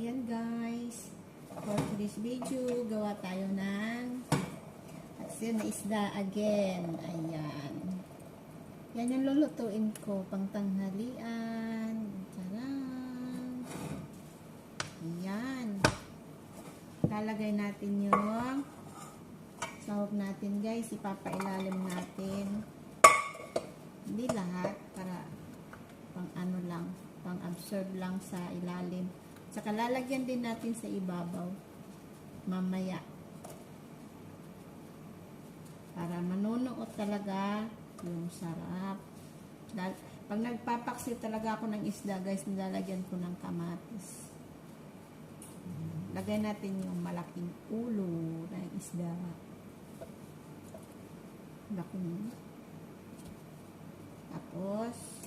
Ayan guys, for today's video, gawa tayo ng asin na isda again. Ayan. Yan yung lulutuin ko pang tanghalian. Tcharam! Ayan. Lalagay natin yung sahog natin guys. Ipapailalim natin. Hindi lahat, para pang ano lang, pang absorb lang sa ilalim. Saka lalagyan din natin sa ibabaw mamaya para manunuot talaga yung sarap. Pag nagpapaksi talaga ako ng isda guys, nilalagyan ko ng kamatis. Lagay natin yung malaking ulo ng isda. Laki. Tapos